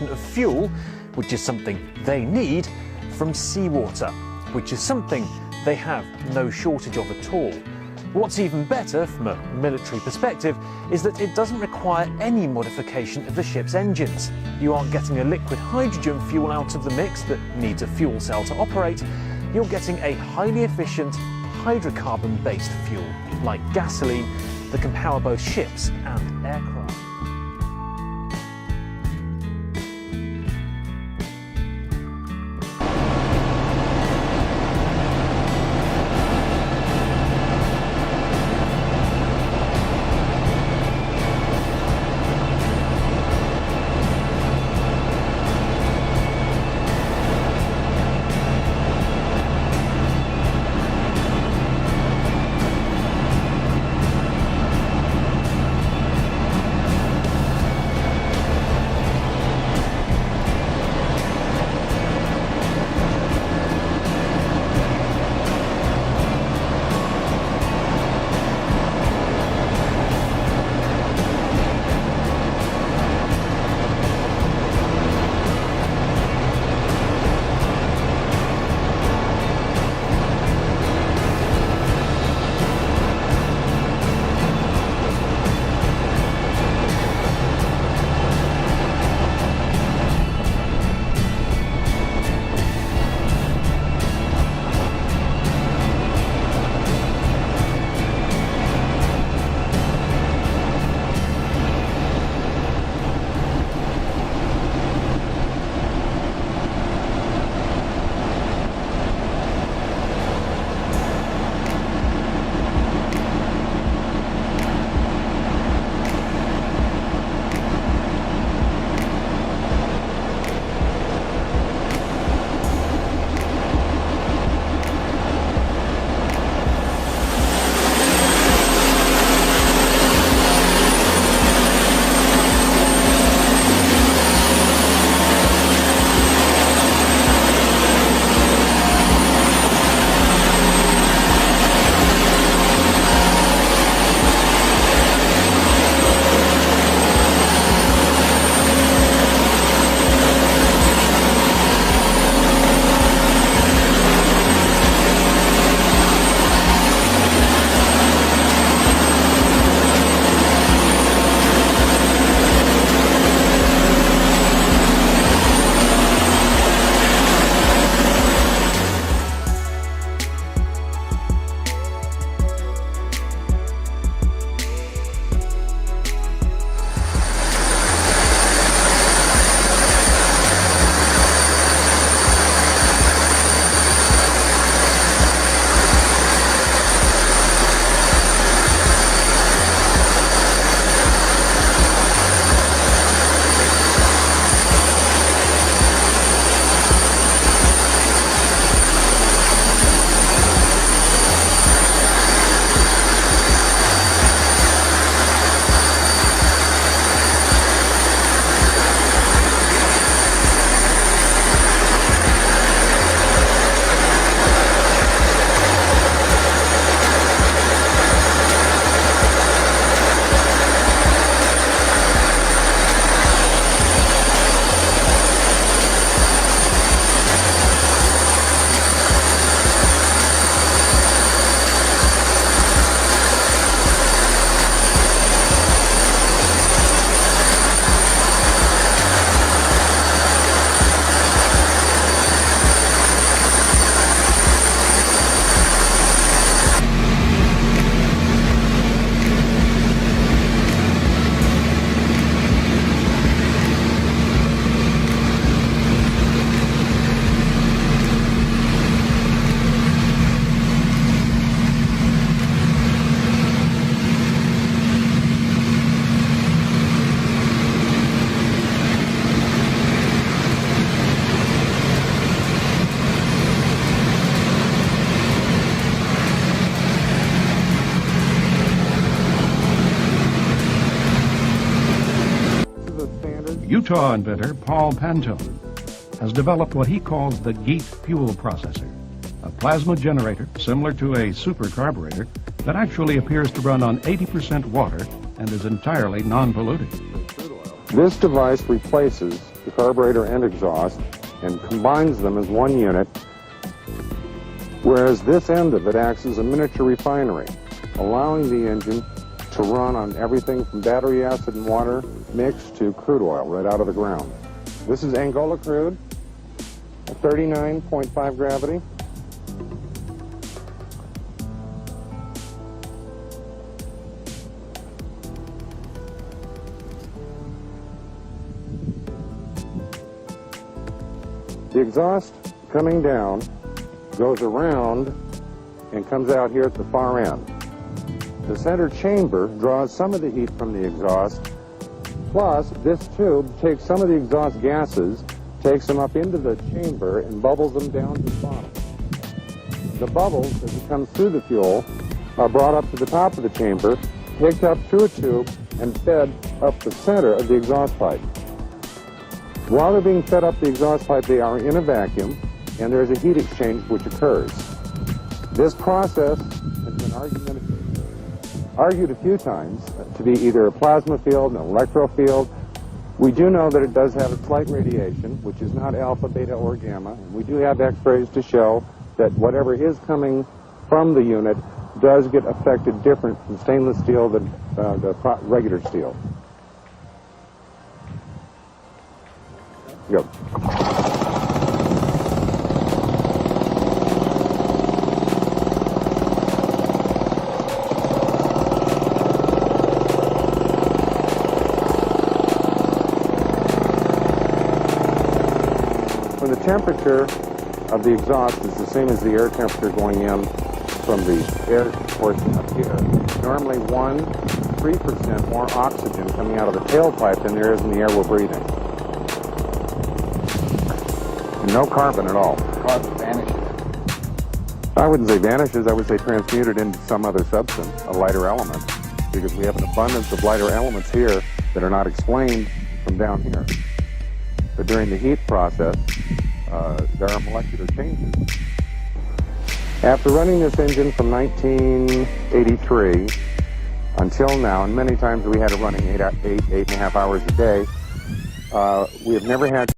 of fuel, which is something they need, from seawater, which is something they have no shortage of at all. What's even better from a military perspective is that it doesn't require any modification of the ship's engines. You aren't getting a liquid hydrogen fuel out of the mix that needs a fuel cell to operate. You're getting a highly efficient hydrocarbon-based fuel, like gasoline, that can power both ships and aircraft. Utah inventor Paul Pantone has developed what he calls the GEAT fuel processor, a plasma generator similar to a supercarburetor that actually appears to run on 80% water and is entirely non-polluting. This device replaces the carburetor and exhaust, and combines them as one unit, whereas this end of it acts as a miniature refinery, allowing the engine to run on everything from battery acid and water mixed to crude oil right out of the ground. This is Angola crude, a 39.5 gravity. The exhaust coming down goes around and comes out here at the far end. The center chamber draws some of the heat from the exhaust, plus this tube takes some of the exhaust gases, takes them up into the chamber and bubbles them down to the bottom. The bubbles, as it comes through the fuel, are brought up to the top of the chamber, picked up through a tube, and fed up the center of the exhaust pipe. While they're being fed up the exhaust pipe, they are in a vacuum, and there is a heat exchange which occurs. This process has been argued a few times to be either a plasma field, an electro field. We do know that it does have a slight radiation, which is not alpha, beta, or gamma. And we do have X-rays to show that whatever is coming from the unit does get affected different from stainless steel than the regular steel. Go. When the temperature of the exhaust is the same as the air temperature going in from the air portion up here, normally 3% more oxygen coming out of the tailpipe than there is in the air we're breathing. No carbon at all. Carbon vanishes. I wouldn't say vanishes, I would say transmuted into some other substance, a lighter element, because we have an abundance of lighter elements here that are not explained from down here. But during the heat process, there are molecular changes. After running this engine from 1983 until now, and many times we had it running 8.5 hours a day, we have never had